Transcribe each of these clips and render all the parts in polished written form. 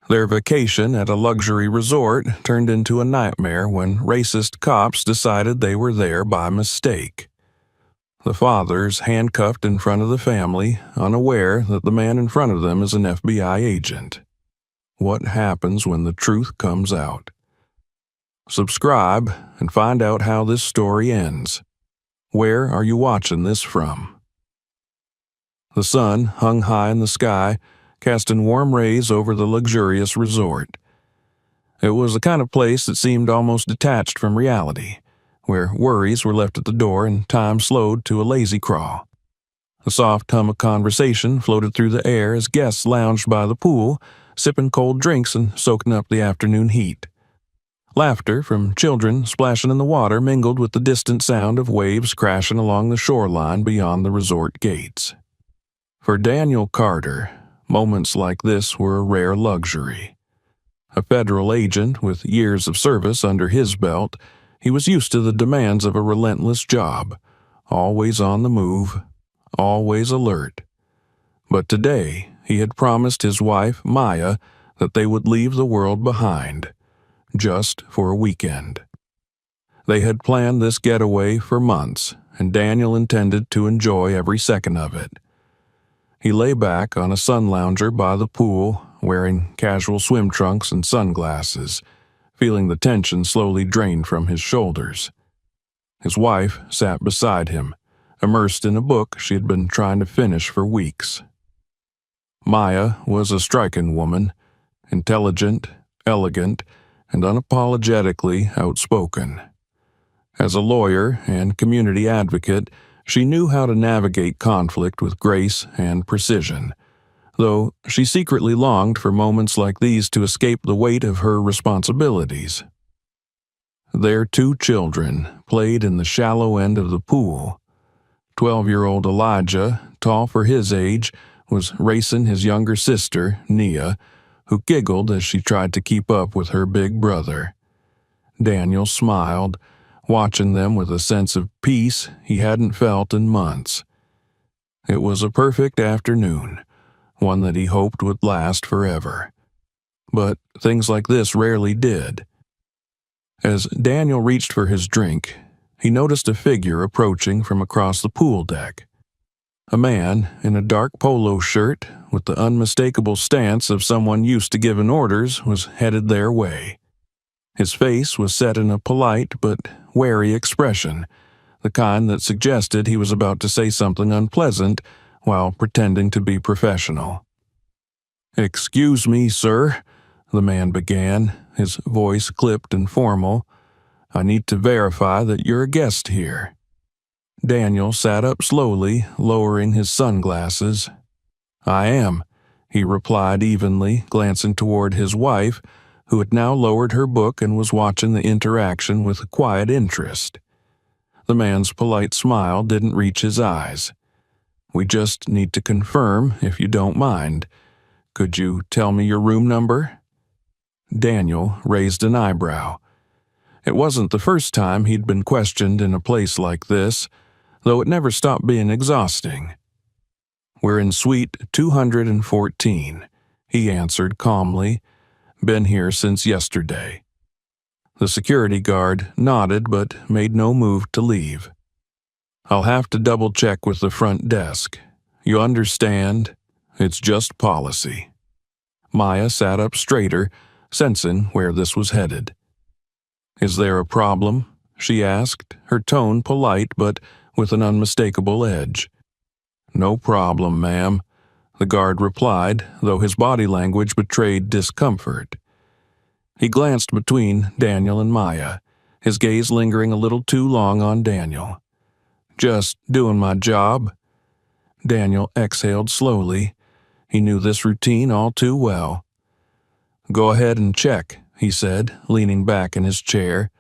Their vacation at a luxury resort turned into a nightmare when racist cops decided they were there by mistake. The fathers handcuffed in front of the family, unaware that the man in front of them is an FBI agent. What happens when the truth comes out? Subscribe and find out how this story ends. Where are you watching this from? The sun hung high in the sky, casting warm rays over the luxurious resort. It was the kind of place that seemed almost detached from reality, where worries were left at the door and time slowed to a lazy crawl. A soft hum of conversation floated through the air as guests lounged by the pool, sipping cold drinks and soaking up the afternoon heat. Laughter from children splashing in the water mingled with the distant sound of waves crashing along the shoreline beyond the resort gates. For Daniel Carter, moments like this were a rare luxury. A federal agent with years of service under his belt, he was used to the demands of a relentless job, always on the move, always alert. But today, he had promised his wife, Maya, that they would leave the world behind, just for a weekend. They had planned this getaway for months, and Daniel intended to enjoy every second of it. He lay back on a sun lounger by the pool, wearing casual swim trunks and sunglasses, feeling the tension slowly drain from his shoulders. His wife sat beside him, immersed in a book she had been trying to finish for weeks. Maya was a striking woman, intelligent, elegant, and unapologetically outspoken. As a lawyer and community advocate, she knew how to navigate conflict with grace and precision, though she secretly longed for moments like these to escape the weight of her responsibilities. Their 2 children played in the shallow end of the pool. 12-year-old Elijah, tall for his age, was racing his younger sister, Nia, who giggled as she tried to keep up with her big brother. Daniel smiled, watching them with a sense of peace he hadn't felt in months. It was a perfect afternoon, one that he hoped would last forever. But things like this rarely did. As Daniel reached for his drink, he noticed a figure approaching from across the pool deck. A man in a dark polo shirt with the unmistakable stance of someone used to giving orders was headed their way. His face was set in a polite but wary expression, the kind that suggested he was about to say something unpleasant while pretending to be professional. "Excuse me, sir," the man began, his voice clipped and formal. "I need to verify that you're a guest here." Daniel sat up slowly, lowering his sunglasses. "I am," he replied evenly, glancing toward his wife, who had now lowered her book and was watching the interaction with quiet interest. The man's polite smile didn't reach his eyes. "We just need to confirm, if you don't mind. Could you tell me your room number?" Daniel raised an eyebrow. It wasn't the first time he'd been questioned in a place like this, though it never stopped being exhausting. "We're in suite 214, he answered calmly. "Been here since yesterday." The security guard nodded but made no move to leave. "I'll have to double-check with the front desk. You understand? It's just policy." Maya sat up straighter, sensing where this was headed. "Is there a problem?" she asked, her tone polite but with an unmistakable edge. "No problem, ma'am," the guard replied, though his body language betrayed discomfort. He glanced between Daniel and Maya, his gaze lingering a little too long on Daniel. "Just doing my job." Daniel exhaled slowly. He knew this routine all too well. "Go ahead and check," he said, leaning back in his chair.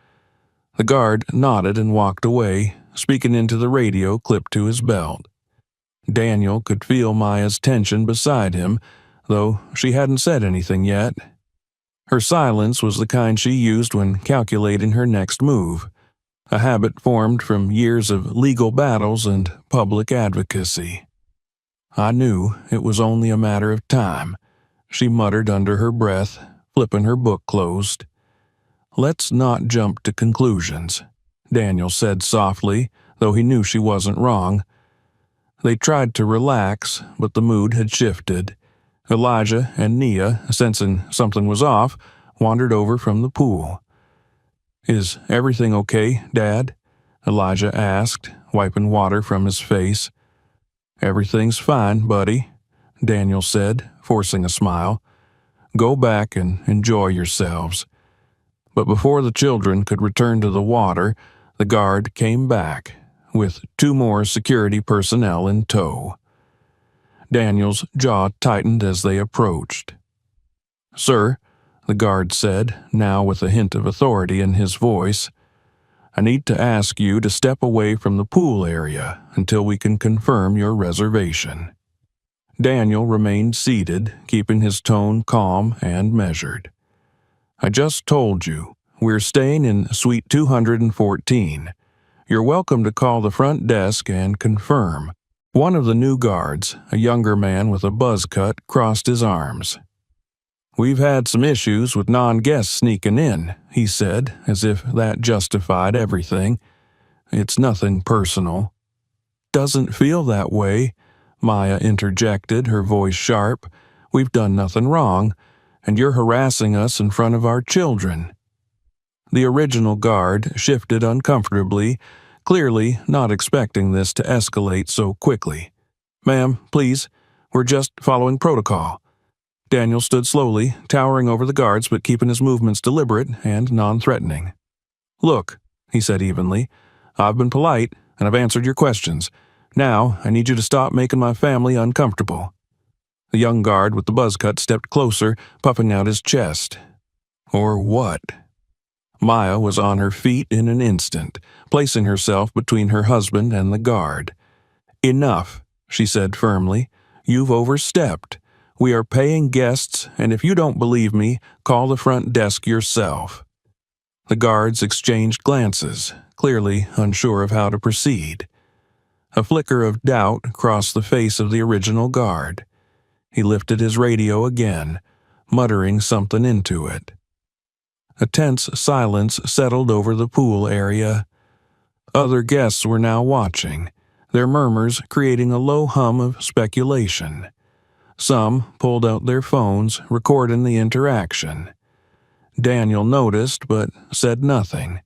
The guard nodded and walked away, speaking into the radio clipped to his belt. Daniel could feel Maya's tension beside him, though she hadn't said anything yet. Her silence was the kind she used when calculating her next move, a habit formed from years of legal battles and public advocacy. "I knew it was only a matter of time," she muttered under her breath, flipping her book closed. "Let's not jump to conclusions," Daniel said softly, though he knew she wasn't wrong. They tried to relax, but the mood had shifted. Elijah and Nia, sensing something was off, wandered over from the pool. "Is everything okay, Dad?" Elijah asked, wiping water from his face. "Everything's fine, buddy," Daniel said, forcing a smile. "Go back and enjoy yourselves." But before the children could return to the water, the guard came back, with 2 more security personnel in tow. Daniel's jaw tightened as they approached. "Sir," the guard said, now with a hint of authority in his voice, "I need to ask you to step away from the pool area until we can confirm your reservation." Daniel remained seated, keeping his tone calm and measured. "I just told you, we're staying in Suite 214. You're welcome to call the front desk and confirm." One of the new guards, a younger man with a buzz cut, crossed his arms. "We've had some issues with non-guests sneaking in," he said, as if that justified everything. "It's nothing personal." "Doesn't feel that way," Maya interjected, her voice sharp. "We've done nothing wrong, and you're harassing us in front of our children." The original guard shifted uncomfortably, clearly not expecting this to escalate so quickly. "Ma'am, please, we're just following protocol." Daniel stood slowly, towering over the guards but keeping his movements deliberate and non-threatening. "Look," he said evenly, "I've been polite and I've answered your questions. Now I need you to stop making my family uncomfortable." The young guard with the buzz cut stepped closer, puffing out his chest. "Or what?" Maya was on her feet in an instant, placing herself between her husband and the guard. "Enough," she said firmly. "You've overstepped. We are paying guests, and if you don't believe me, call the front desk yourself." The guards exchanged glances, clearly unsure of how to proceed. A flicker of doubt crossed the face of the original guard. He lifted his radio again, muttering something into it. A tense silence settled over the pool area. Other guests were now watching, their murmurs creating a low hum of speculation. Some pulled out their phones, recording the interaction. Daniel noticed, but said nothing.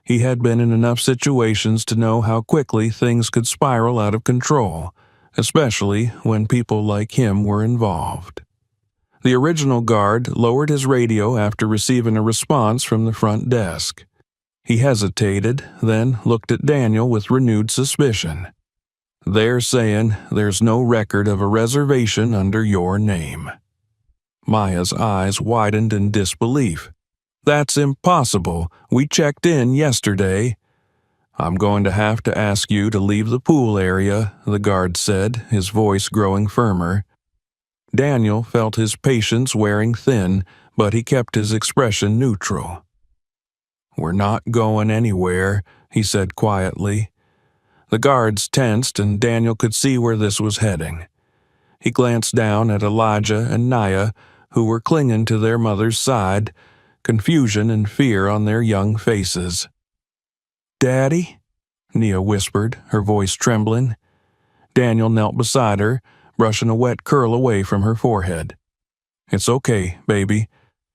He had been in enough situations to know how quickly things could spiral out of control, especially when people like him were involved. The original guard lowered his radio after receiving a response from the front desk. He hesitated, then looked at Daniel with renewed suspicion. "They're saying there's no record of a reservation under your name." Maya's eyes widened in disbelief. "That's impossible. We checked in yesterday." "I'm going to have to ask you to leave the pool area," the guard said, his voice growing firmer. Daniel felt his patience wearing thin, but he kept his expression neutral. "We're not going anywhere," he said quietly. The guards tensed, and Daniel could see where this was heading. He glanced down at Elijah and Nia, who were clinging to their mother's side, confusion and fear on their young faces. "Daddy?" Nia whispered, her voice trembling. Daniel knelt beside her, brushing a wet curl away from her forehead. "It's okay, baby.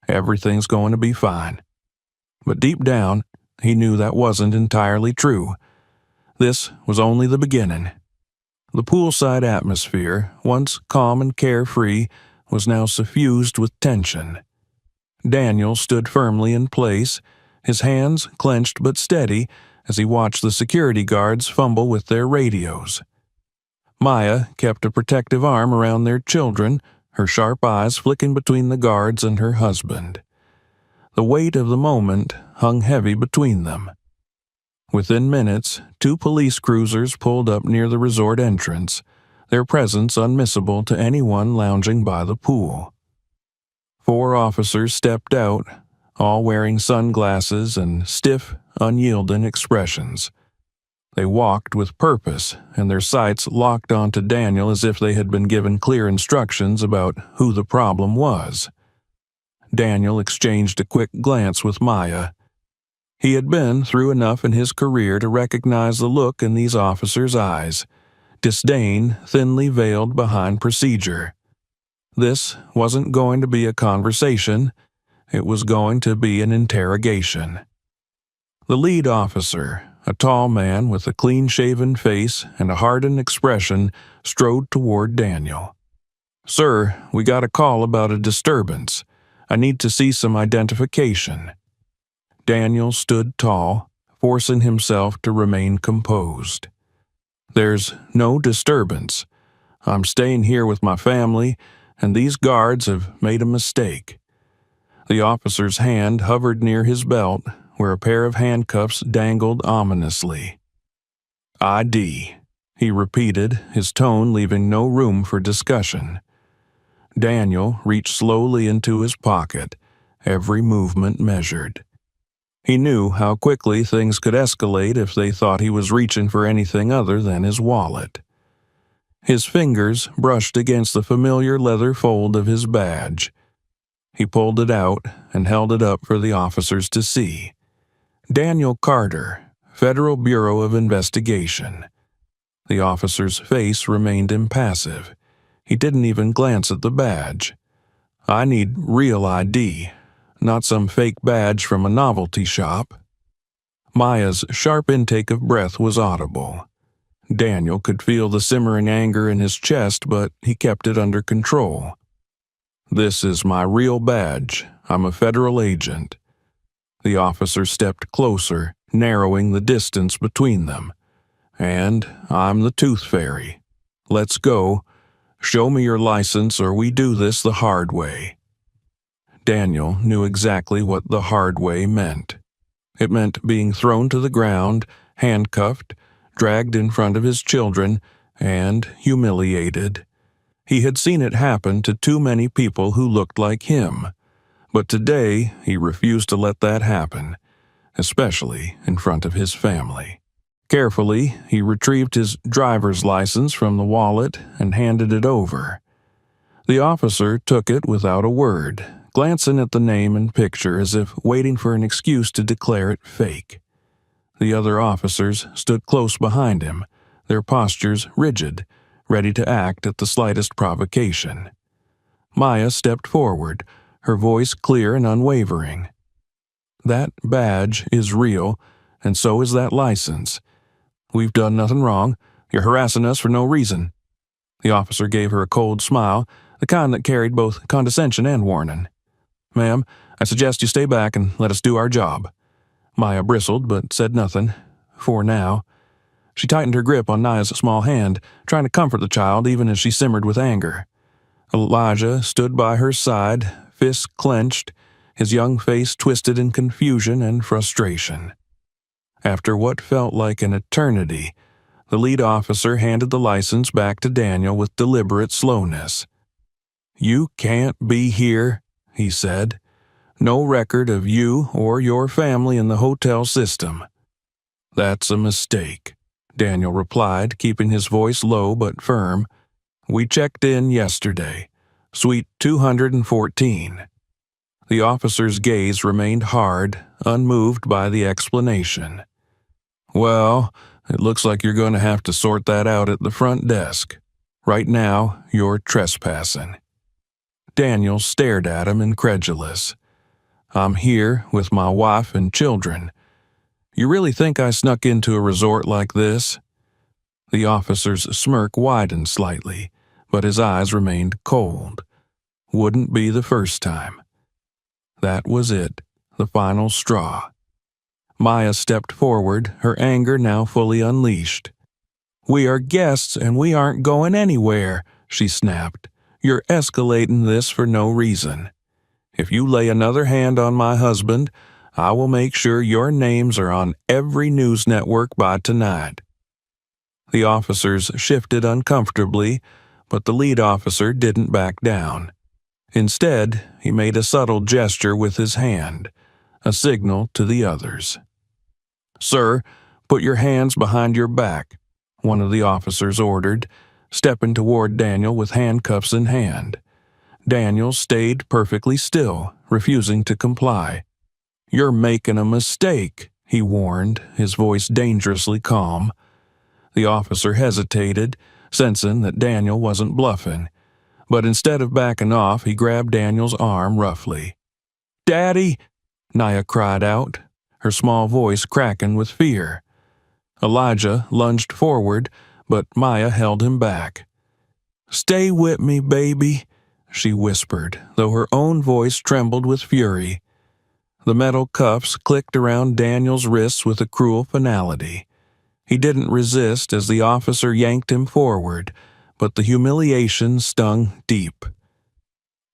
Everything's going to be fine." But deep down, he knew that wasn't entirely true. This was only the beginning. The poolside atmosphere, once calm and carefree, was now suffused with tension. Daniel stood firmly in place, his hands clenched but steady as he watched the security guards fumble with their radios. Maya kept a protective arm around their children, her sharp eyes flicking between the guards and her husband. The weight of the moment hung heavy between them. Within minutes, 2 police cruisers pulled up near the resort entrance, their presence unmissable to anyone lounging by the pool. 4 officers stepped out, all wearing sunglasses and stiff, unyielding expressions. They walked with purpose, and their sights locked onto Daniel as if they had been given clear instructions about who the problem was. Daniel exchanged a quick glance with Maya. He had been through enough in his career to recognize the look in these officers' eyes, disdain thinly veiled behind procedure. This wasn't going to be a conversation, it was going to be an interrogation. The lead officer, a tall man with a clean-shaven face and a hardened expression, strode toward Daniel. "Sir, we got a call about a disturbance. I need to see some identification." Daniel stood tall, forcing himself to remain composed. "There's no disturbance. I'm staying here with my family, and these guards have made a mistake." The officer's hand hovered near his belt, where a pair of handcuffs dangled ominously. "ID," he repeated, his tone leaving no room for discussion. Daniel reached slowly into his pocket, every movement measured. He knew how quickly things could escalate if they thought he was reaching for anything other than his wallet. His fingers brushed against the familiar leather fold of his badge. He pulled it out and held it up for the officers to see. "Daniel Carter, Federal Bureau of Investigation." The officer's face remained impassive. He didn't even glance at the badge. "I need real ID, not some fake badge from a novelty shop." Maya's sharp intake of breath was audible. Daniel could feel the simmering anger in his chest, but he kept it under control. "This is my real badge. I'm a federal agent." The officer stepped closer, narrowing the distance between them. "And I'm the Tooth Fairy. Let's go. Show me your license or we do this the hard way." Daniel knew exactly what the hard way meant. It meant being thrown to the ground, handcuffed, dragged in front of his children, and humiliated. He had seen it happen to too many people who looked like him, but today he refused to let that happen, especially in front of his family. Carefully, he retrieved his driver's license from the wallet and handed it over. The officer took it without a word, glancing at the name and picture as if waiting for an excuse to declare it fake. The other officers stood close behind him, their postures rigid, ready to act at the slightest provocation. Maya stepped forward, her voice clear and unwavering. "That badge is real, and so is that license. We've done nothing wrong. You're harassing us for no reason." The officer gave her a cold smile, the kind that carried both condescension and warning. "Ma'am, I suggest you stay back and let us do our job." Maya bristled but said nothing, for now. She tightened her grip on Naya's small hand, trying to comfort the child even as she simmered with anger. Elijah stood by her side, fists clenched, his young face twisted in confusion and frustration. After what felt like an eternity, the lead officer handed the license back to Daniel with deliberate slowness. "You can't be here," he said. "No record of you or your family in the hotel system." "That's a mistake," Daniel replied, keeping his voice low but firm. "We checked in yesterday. Suite 214. The officer's gaze remained hard, unmoved by the explanation. "Well, it looks like you're going to have to sort that out at the front desk. Right now, you're trespassing." Daniel stared at him, incredulous. "I'm here with my wife and children. You really think I snuck into a resort like this?" The officer's smirk widened slightly, but his eyes remained cold. Wouldn't be the first time. That was it, the final straw. Maya stepped forward, her anger now fully unleashed. "We are guests and we aren't going anywhere," she snapped. "You're escalating this for no reason. If you lay another hand on my husband, I will make sure your names are on every news network by tonight." The officers shifted uncomfortably, but the lead officer didn't back down. Instead, he made a subtle gesture with his hand, a signal to the others. "Sir, Put your hands behind your back, one of the officers ordered, stepping toward Daniel with handcuffs in hand. Daniel stayed perfectly still, refusing to comply. "You're making a mistake," he warned, his voice dangerously calm. The officer hesitated, sensing that Daniel wasn't bluffing, but instead of backing off, he grabbed Daniel's arm roughly. "Daddy!" Nia cried out, her small voice cracking with fear. Elijah lunged forward, but Maya held him back. "Stay with me, baby," she whispered, though her own voice trembled with fury. The metal cuffs clicked around Daniel's wrists with a cruel finality. He didn't resist as the officer yanked him forward, but the humiliation stung deep.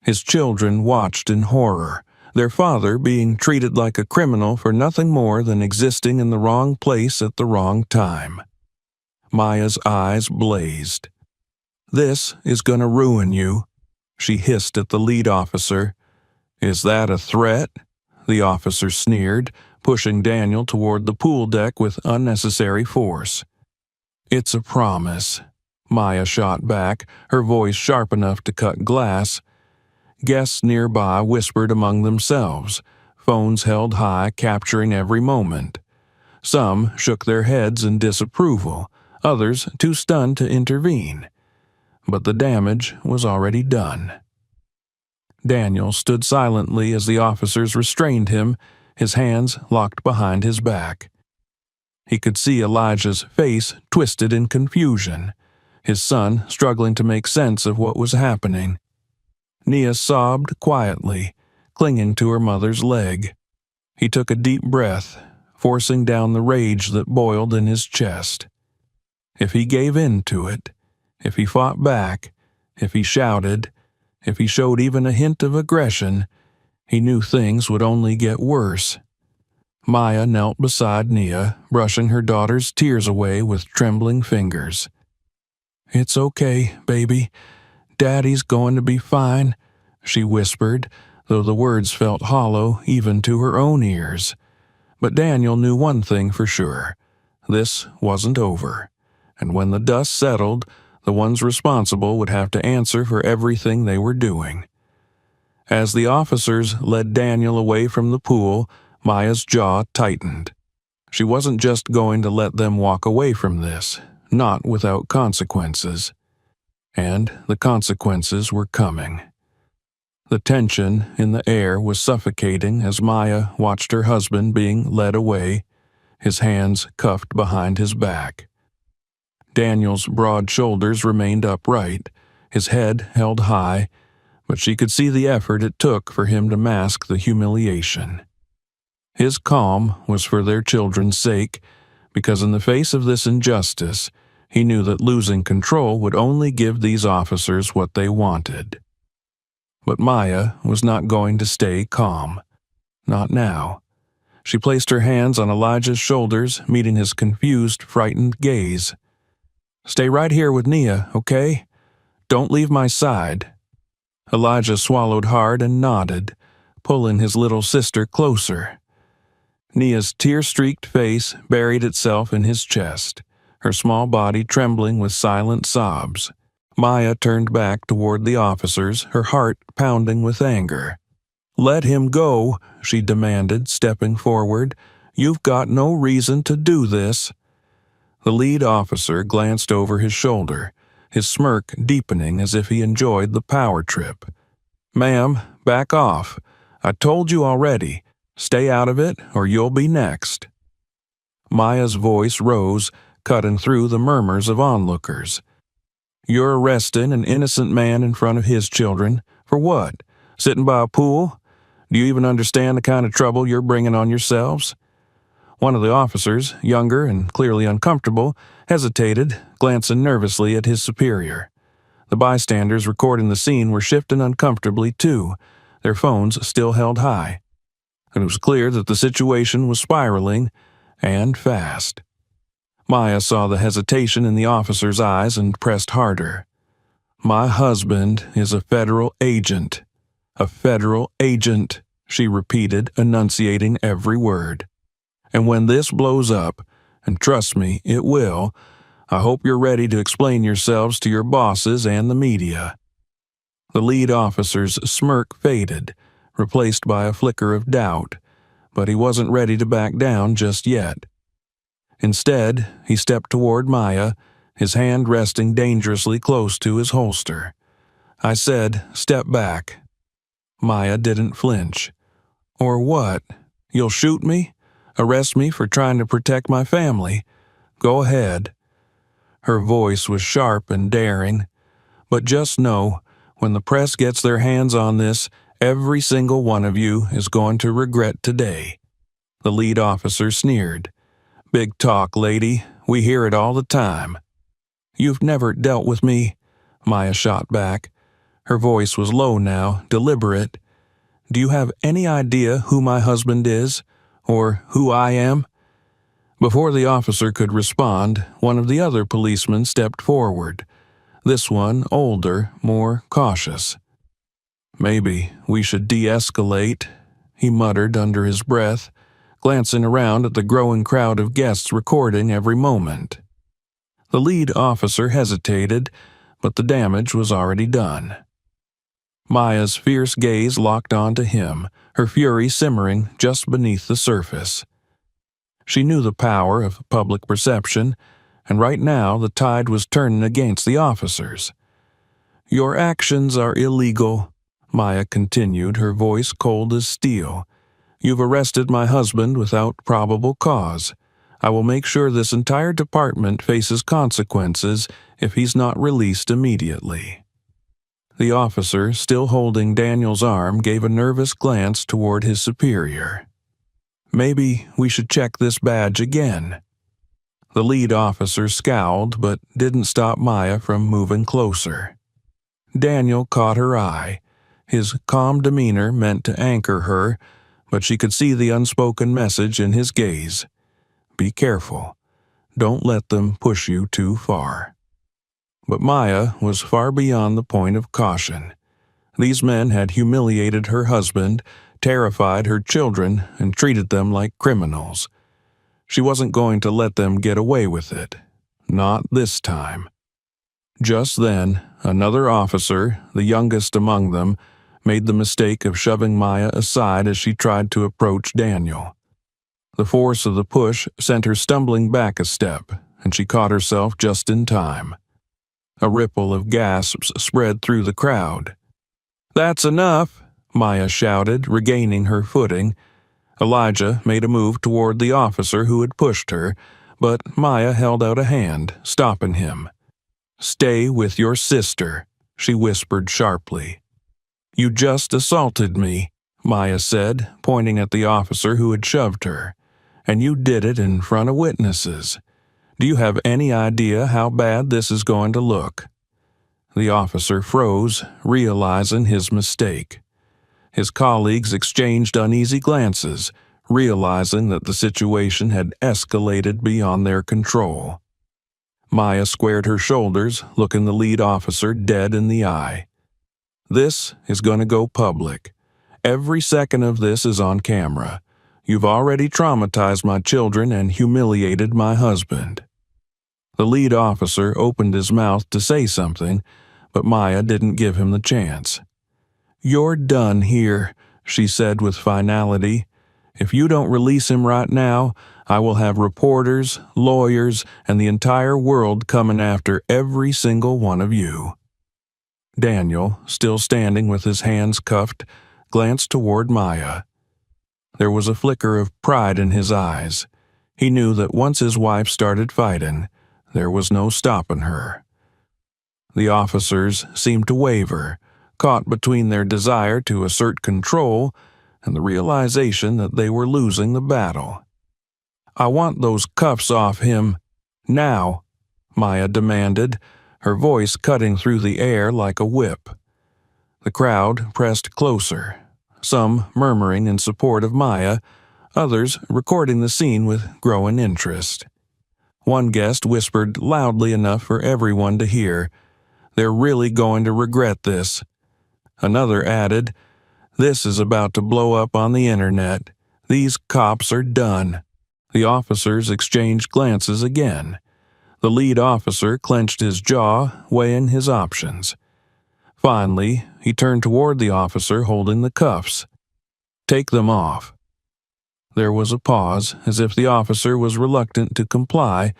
His children watched in horror, their father being treated like a criminal for nothing more than existing in the wrong place at the wrong time. Maya's eyes blazed. "This is gonna ruin you," she hissed at the lead officer. "Is that a threat?" the officer sneered, pushing Daniel toward the pool deck with unnecessary force. "It's a promise," Maya shot back, her voice sharp enough to cut glass. Guests nearby whispered among themselves, phones held high, capturing every moment. Some shook their heads in disapproval, others too stunned to intervene. But the damage was already done. Daniel stood silently as the officers restrained him, his hands locked behind his back. He could see Elijah's face twisted in confusion, his son struggling to make sense of what was happening. Nia sobbed quietly, clinging to her mother's leg. He took a deep breath, forcing down the rage that boiled in his chest. If he gave in to it, if he fought back, if he shouted, if he showed even a hint of aggression, he knew things would only get worse. Maya knelt beside Nia, brushing her daughter's tears away with trembling fingers. "It's okay, baby. Daddy's going to be fine," she whispered, though the words felt hollow even to her own ears. But Daniel knew one thing for sure. This wasn't over, and when the dust settled, the ones responsible would have to answer for everything they were doing. As the officers led Daniel away from the pool, Maya's jaw tightened. She wasn't just going to let them walk away from this, not without consequences. And the consequences were coming. The tension in the air was suffocating as Maya watched her husband being led away, his hands cuffed behind his back. Daniel's broad shoulders remained upright, his head held high, but she could see the effort it took for him to mask the humiliation. His calm was for their children's sake, because in the face of this injustice, he knew that losing control would only give these officers what they wanted. But Maya was not going to stay calm. Not now. She placed her hands on Elijah's shoulders, meeting his confused, frightened gaze. "Stay right here with Nia, okay? Don't leave my side." Elijah swallowed hard and nodded, pulling his little sister closer. Nia's tear-streaked face buried itself in his chest, her small body trembling with silent sobs. Maya turned back toward the officers, her heart pounding with anger. "Let him go," she demanded, stepping forward. "You've got no reason to do this." The lead officer glanced over his shoulder, his smirk deepening as if he enjoyed the power trip. "Ma'am, back off. I told you already. Stay out of it, or you'll be next." Maya's voice rose, cutting through the murmurs of onlookers. "You're arresting an innocent man in front of his children. For what? Sitting by a pool? Do you even understand the kind of trouble you're bringing on yourselves?" One of the officers, younger and clearly uncomfortable, hesitated, glancing nervously at his superior. The bystanders recording the scene were shifting uncomfortably too, their phones still held high. It was clear that the situation was spiraling, and fast. Maya saw the hesitation in the officer's eyes and pressed harder. "My husband is a federal agent. A federal agent," she repeated, enunciating every word. "And when this blows up, And trust me, it will. I hope you're ready to explain yourselves to your bosses and the media." The lead officer's smirk faded, replaced by a flicker of doubt, but he wasn't ready to back down just yet. Instead, he stepped toward Maya, his hand resting dangerously close to his holster. I said, "Step back." Maya didn't flinch. "Or what? You'll shoot me? Arrest me for trying to protect my family? Go ahead." Her voice was sharp and daring. "But just know, when the press gets their hands on this, every single one of you is going to regret today." The lead officer sneered. "Big talk, lady. We hear it all the time." "You've never dealt with me," Maya shot back. Her voice was low now, deliberate. "Do you have any idea who my husband is? Or who I am?" Before the officer could respond, one of the other policemen stepped forward. This one older, more cautious. "Maybe we should de-escalate," he muttered under his breath, glancing around at the growing crowd of guests recording every moment. The lead officer hesitated, but the damage was already done. Maya's fierce gaze locked onto him, her fury simmering just beneath the surface. She knew the power of public perception, and right now the tide was turning against the officers. "Your actions are illegal," Maya continued, her voice cold as steel. "You've arrested my husband without probable cause. I will make sure this entire department faces consequences if he's not released immediately." The officer, still holding Daniel's arm, gave a nervous glance toward his superior. "Maybe we should check this badge again." The lead officer scowled but didn't stop Maya from moving closer. Daniel caught her eye. His calm demeanor meant to anchor her, but she could see the unspoken message in his gaze. Be careful. Don't let them push you too far. But Maya was far beyond the point of caution. These men had humiliated her husband, terrified her children, and treated them like criminals. She wasn't going to let them get away with it. Not this time. Just then, another officer, the youngest among them, made the mistake of shoving Maya aside as she tried to approach Daniel. The force of the push sent her stumbling back a step, and she caught herself just in time. A ripple of gasps spread through the crowd. "That's enough," Maya shouted, regaining her footing. Elijah made a move toward the officer who had pushed her, but Maya held out a hand, stopping him. "Stay with your sister," she whispered sharply. "You just assaulted me," Maya said, pointing at the officer who had shoved her. "And you did it in front of witnesses. Do you have any idea how bad this is going to look?" The officer froze, realizing his mistake. His colleagues exchanged uneasy glances, realizing that the situation had escalated beyond their control. Maya squared her shoulders, looking the lead officer dead in the eye. "This is going to go public. Every second of this is on camera. You've already traumatized my children and humiliated my husband." The lead officer opened his mouth to say something, but Maya didn't give him the chance. "You're done here," she said with finality. "If you don't release him right now, I will have reporters, lawyers, and the entire world coming after every single one of you." Daniel, still standing with his hands cuffed, glanced toward Maya. There was a flicker of pride in his eyes. He knew that once his wife started fighting, there was no stopping her. The officers seemed to waver, caught between their desire to assert control and the realization that they were losing the battle. "I want those cuffs off him, now," Maya demanded, her voice cutting through the air like a whip. The crowd pressed closer, some murmuring in support of Maya, others recording the scene with growing interest. One guest whispered loudly enough for everyone to hear, "They're really going to regret this." Another added, "This is about to blow up on the internet. These cops are done." The officers exchanged glances again. The lead officer clenched his jaw, weighing his options. Finally, he turned toward the officer holding the cuffs. "Take them off." There was a pause, as if the officer was reluctant to comply,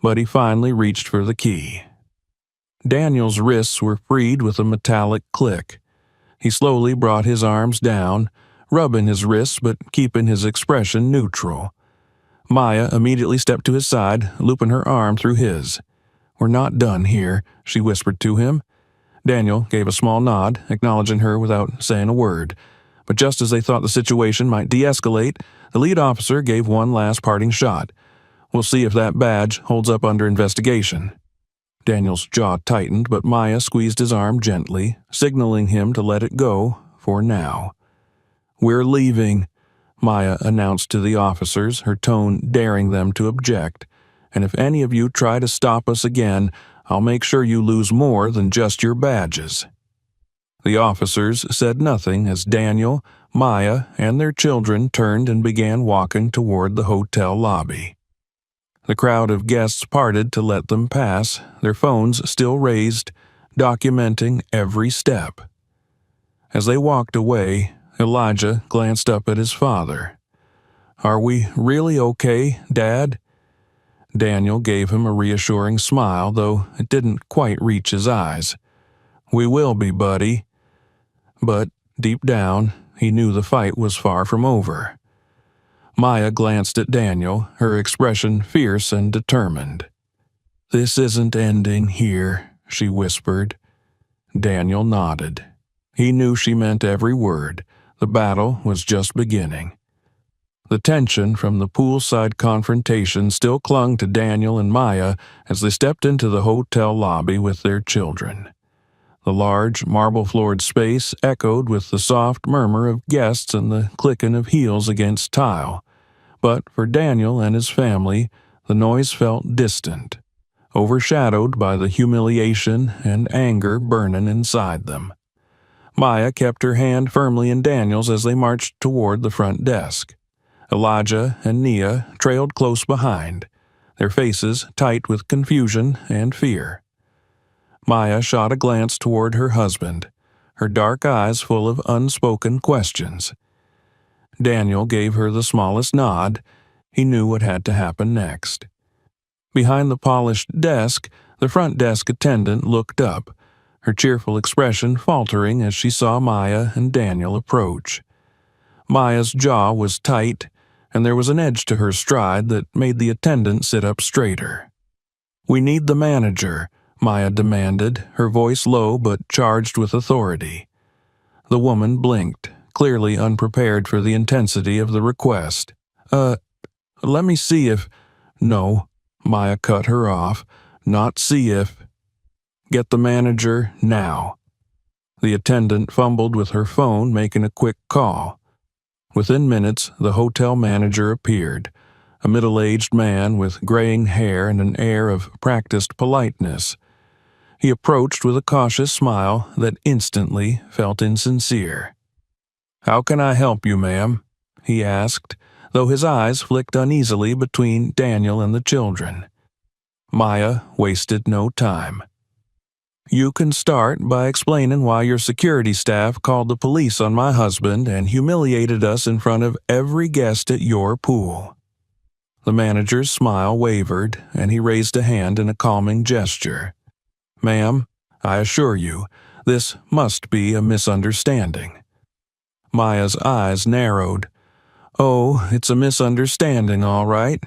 but he finally reached for the key. Daniel's wrists were freed with a metallic click. He slowly brought his arms down, rubbing his wrists but keeping his expression neutral. Maya immediately stepped to his side, looping her arm through his. "We're not done here," she whispered to him. Daniel gave a small nod, acknowledging her without saying a word. But just as they thought the situation might de-escalate, the lead officer gave one last parting shot. "We'll see if that badge holds up under investigation." Daniel's jaw tightened, but Maya squeezed his arm gently, signaling him to let it go for now. "We're leaving," Maya announced to the officers, her tone daring them to object. "And if any of you try to stop us again, I'll make sure you lose more than just your badges." The officers said nothing as Daniel, Maya, and their children turned and began walking toward the hotel lobby. The crowd of guests parted to let them pass, their phones still raised, documenting every step. As they walked away, Elijah glanced up at his father. "Are we really okay, Dad?" Daniel gave him a reassuring smile, though it didn't quite reach his eyes. "We will be, buddy." But deep down, he knew the fight was far from over. Maya glanced at Daniel, her expression fierce and determined. "This isn't ending here," she whispered. Daniel nodded. He knew she meant every word. The battle was just beginning. The tension from the poolside confrontation still clung to Daniel and Maya as they stepped into the hotel lobby with their children. The large, marble-floored space echoed with the soft murmur of guests and the clicking of heels against tile. But for Daniel and his family, the noise felt distant, overshadowed by the humiliation and anger burning inside them. Maya kept her hand firmly in Daniel's as they marched toward the front desk. Elijah and Nia trailed close behind, their faces tight with confusion and fear. Maya shot a glance toward her husband, her dark eyes full of unspoken questions. Daniel gave her the smallest nod. He knew what had to happen next. Behind the polished desk, the front desk attendant looked up, her cheerful expression faltering as she saw Maya and Daniel approach. Maya's jaw was tight, and there was an edge to her stride that made the attendant sit up straighter. "We need the manager," Maya demanded, her voice low but charged with authority. The woman blinked, clearly unprepared for the intensity of the request. Let me see if—" "No," Maya cut her off, "not see if. Get the manager now." The attendant fumbled with her phone, making a quick call. Within minutes, the hotel manager appeared, a middle-aged man with graying hair and an air of practiced politeness. He approached with a cautious smile that instantly felt insincere. "How can I help you, ma'am?" he asked, though his eyes flicked uneasily between Daniel and the children. Maya wasted no time. "You can start by explaining why your security staff called the police on my husband and humiliated us in front of every guest at your pool." The manager's smile wavered, and he raised a hand in a calming gesture. "Ma'am, I assure you, this must be a misunderstanding." Maya's eyes narrowed. "Oh, it's a misunderstanding, all right.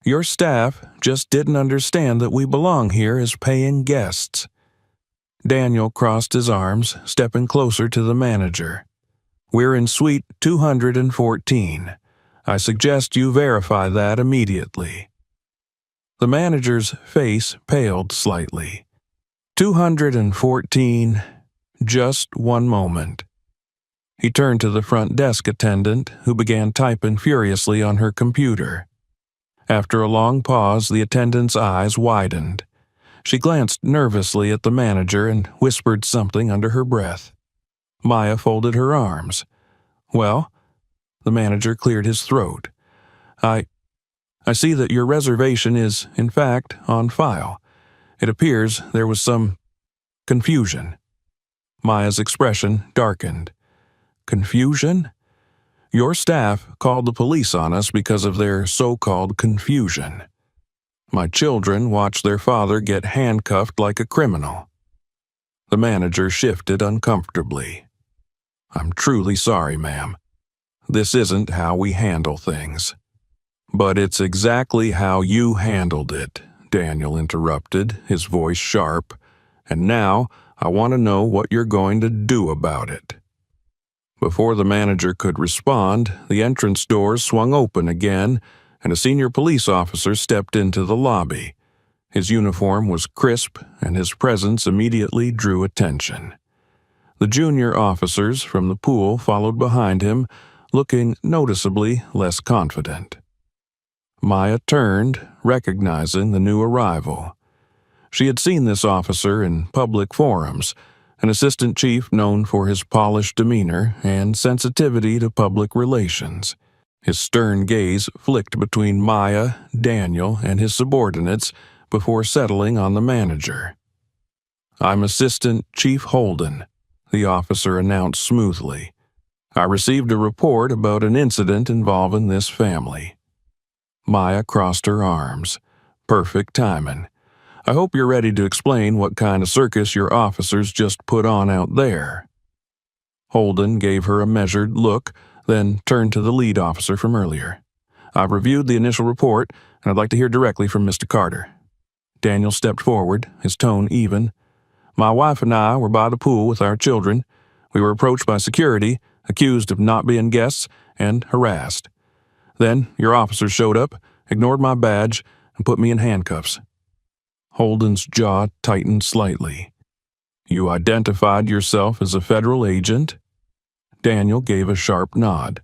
Your staff just didn't understand that we belong here as paying guests." Daniel crossed his arms, stepping closer to the manager. "We're in suite 214. I suggest you verify that immediately." The manager's face paled slightly. 214, just one moment. He turned to the front desk attendant, who began typing furiously on her computer. After a long pause, the attendant's eyes widened. She glanced nervously at the manager and whispered something under her breath. Maya folded her arms. "Well?" The manager cleared his throat. I see that your reservation is, in fact, on file. It appears there was some confusion." Maya's expression darkened. "Confusion? Your staff called the police on us because of their so-called confusion. My children watched their father get handcuffed like a criminal." The manager shifted uncomfortably. "I'm truly sorry, ma'am. This isn't how we handle things." "But it's exactly how you handled it," Daniel interrupted, his voice sharp. "And now I want to know what you're going to do about it." Before the manager could respond, the entrance doors swung open again, and a senior police officer stepped into the lobby. His uniform was crisp, and his presence immediately drew attention. The junior officers from the pool followed behind him, looking noticeably less confident. Maya turned, recognizing the new arrival. She had seen this officer in public forums, an assistant chief known for his polished demeanor and sensitivity to public relations. His stern gaze flicked between Maya, Daniel, and his subordinates before settling on the manager. "I'm Assistant Chief Holden," the officer announced smoothly. "I received a report about an incident involving this family." Maya crossed her arms. Perfect timing. "I hope you're ready to explain what kind of circus your officers just put on out there." Holden gave her a measured look, then turned to the lead officer from earlier. "I've reviewed the initial report, and I'd like to hear directly from Mr. Carter." Daniel stepped forward, his tone even. "My wife and I were by the pool with our children. We were approached by security, accused of not being guests, and harassed. Then your officers showed up, ignored my badge, and put me in handcuffs." Holden's jaw tightened slightly. "You identified yourself as a federal agent?" Daniel gave a sharp nod.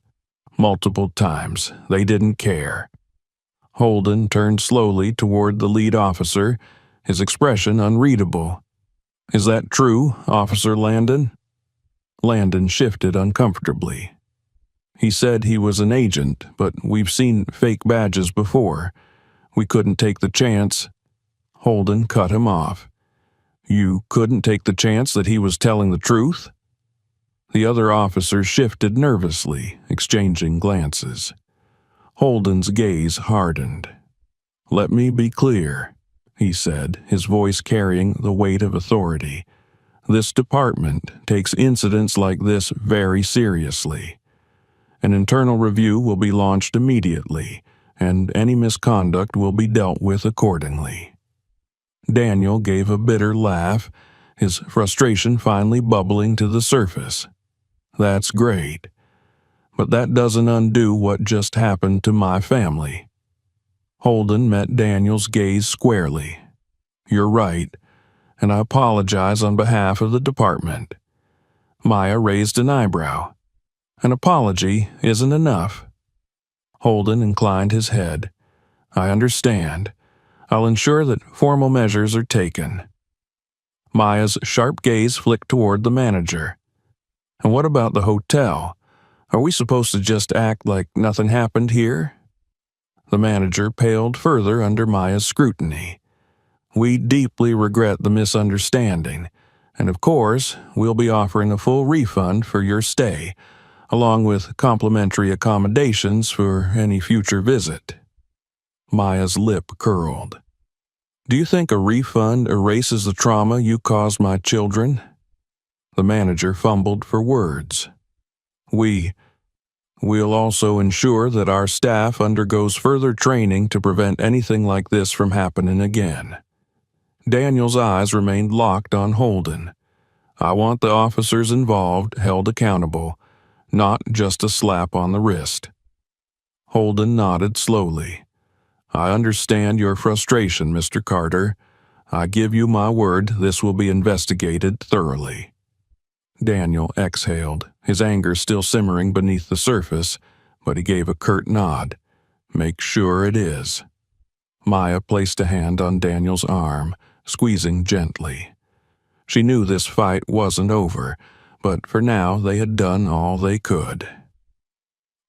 "Multiple times. They didn't care." Holden turned slowly toward the lead officer, his expression unreadable. "Is that true, Officer Landon?" Landon shifted uncomfortably. "He said he was an agent, but we've seen fake badges before. We couldn't take the chance." Holden cut him off. "You couldn't take the chance that he was telling the truth?" The other officers shifted nervously, exchanging glances. Holden's gaze hardened. "Let me be clear," he said, his voice carrying the weight of authority. "This department takes incidents like this very seriously. An internal review will be launched immediately, and any misconduct will be dealt with accordingly." Daniel gave a bitter laugh, his frustration finally bubbling to the surface. "That's great. But that doesn't undo what just happened to my family." Holden met Daniel's gaze squarely. "You're right, and I apologize on behalf of the department." Maya raised an eyebrow. "An apology isn't enough." Holden inclined his head. "I understand. I'll ensure that formal measures are taken." Maya's sharp gaze flicked toward the manager. "And what about the hotel? Are we supposed to just act like nothing happened here?" The manager paled further under Maya's scrutiny. "We deeply regret the misunderstanding, and of course, we'll be offering a full refund for your stay, along with complimentary accommodations for any future visit." Maya's lip curled. "Do you think a refund erases the trauma you caused my children?" The manager fumbled for words. We'll also ensure that our staff undergoes further training to prevent anything like this from happening again." Daniel's eyes remained locked on Holden. "I want the officers involved held accountable, not just a slap on the wrist." Holden nodded slowly. "I understand your frustration, Mr. Carter. I give you my word this will be investigated thoroughly." Daniel exhaled, his anger still simmering beneath the surface, but he gave a curt nod. "Make sure it is." Maya placed a hand on Daniel's arm, squeezing gently. She knew this fight wasn't over, but for now they had done all they could.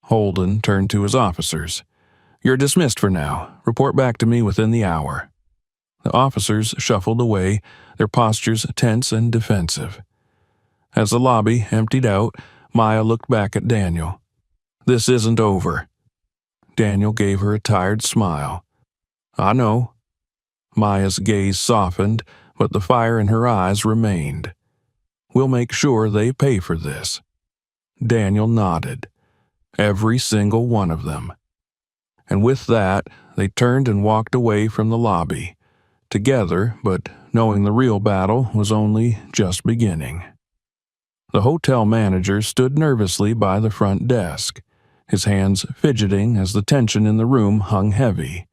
Holden turned to his officers. You're dismissed for now. Report back to me within the hour." The officers shuffled away, their postures tense and defensive. As the lobby emptied out, Maya looked back at Daniel. "This isn't over." Daniel gave her a tired smile. "I know." Maya's gaze softened, but the fire in her eyes remained. "We'll make sure they pay for this." Daniel nodded. Every single one of them. And with that, they turned and walked away from the lobby, together, but knowing the real battle was only just beginning. The hotel manager stood nervously by the front desk, his hands fidgeting as the tension in the room hung heavy.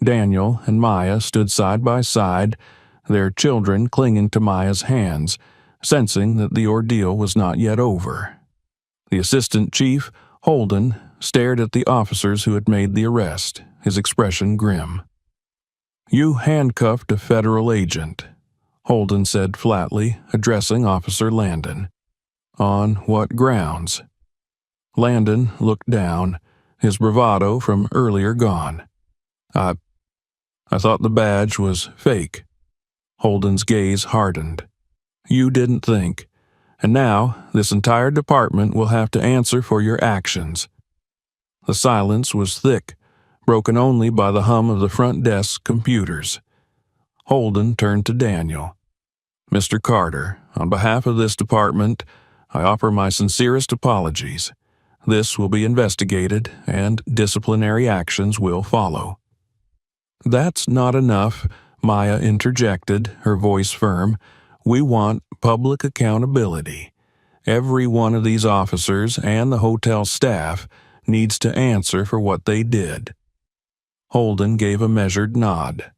Daniel and Maya stood side by side, their children clinging to Maya's hands, sensing that the ordeal was not yet over. The assistant chief, Holden, stared at the officers who had made the arrest, his expression grim. "You handcuffed a federal agent," Holden said flatly, addressing Officer Landon. "On what grounds?" Landon looked down, his bravado from earlier gone. I thought the badge was fake." Holden's gaze hardened. "You didn't think. And now, this entire department will have to answer for your actions." The silence was thick, broken only by the hum of the front desk's computers. Holden turned to Daniel. "Mr. Carter, on behalf of this department, I offer my sincerest apologies. This will be investigated, and disciplinary actions will follow." "That's not enough," Maya interjected, her voice firm. "We want public accountability. Every one of these officers and the hotel staff needs to answer for what they did." Holden gave a measured nod.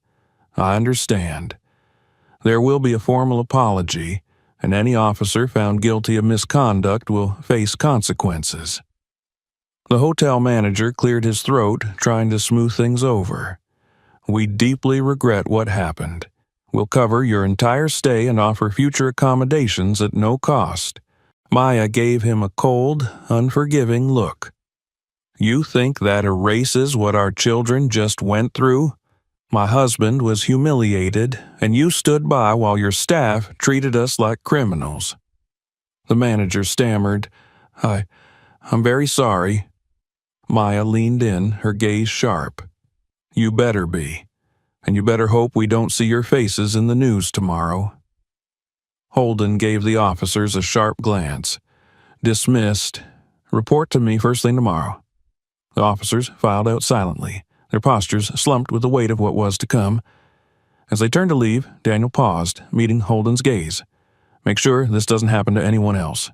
"I understand. There will be a formal apology, and any officer found guilty of misconduct will face consequences." The hotel manager cleared his throat, trying to smooth things over. "We deeply regret what happened. We'll cover your entire stay and offer future accommodations at no cost." Maya gave him a cold, unforgiving look. "You think that erases what our children just went through? My husband was humiliated, and you stood by while your staff treated us like criminals." The manager stammered, I'm very sorry." Maya leaned in, her gaze sharp. "You better be. And you better hope we don't see your faces in the news tomorrow." Holden gave the officers a sharp glance. "Dismissed. Report to me first thing tomorrow." The officers filed out silently, their postures slumped with the weight of what was to come. As they turned to leave, Daniel paused, meeting Holden's gaze. "Make sure this doesn't happen to anyone else."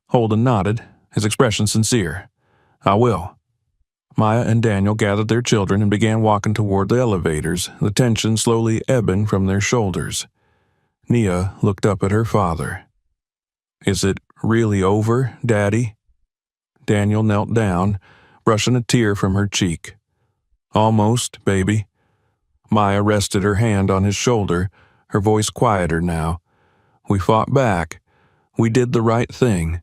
Holden nodded, his expression sincere. "I will." Maya and Daniel gathered their children and began walking toward the elevators, the tension slowly ebbing from their shoulders. Nia looked up at her father. "Is it really over, Daddy?" Daniel knelt down, brushing a tear from her cheek. "Almost, baby." Maya rested her hand on his shoulder, her voice quieter now. "We fought back. We did the right thing."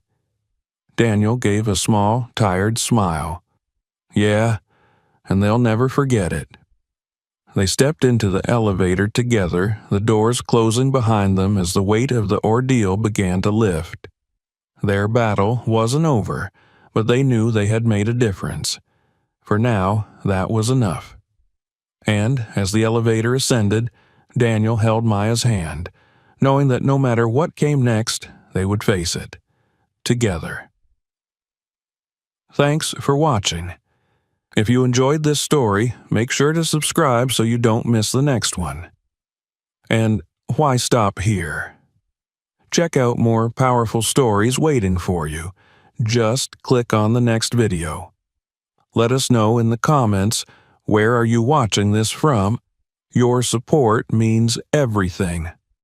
Daniel gave a small, tired smile. "Yeah, and they'll never forget it." They stepped into the elevator together, the doors closing behind them as the weight of the ordeal began to lift. Their battle wasn't over, but they knew they had made a difference. For now, that was enough. And, as the elevator ascended, Daniel held Maya's hand, knowing that no matter what came next, they would face it. Together. Thanks for watching. If you enjoyed this story, make sure to subscribe so you don't miss the next one. And why stop here? Check out more powerful stories waiting for you. Just click on the next video. Let us know in the comments, where are you watching this from? Your support means everything.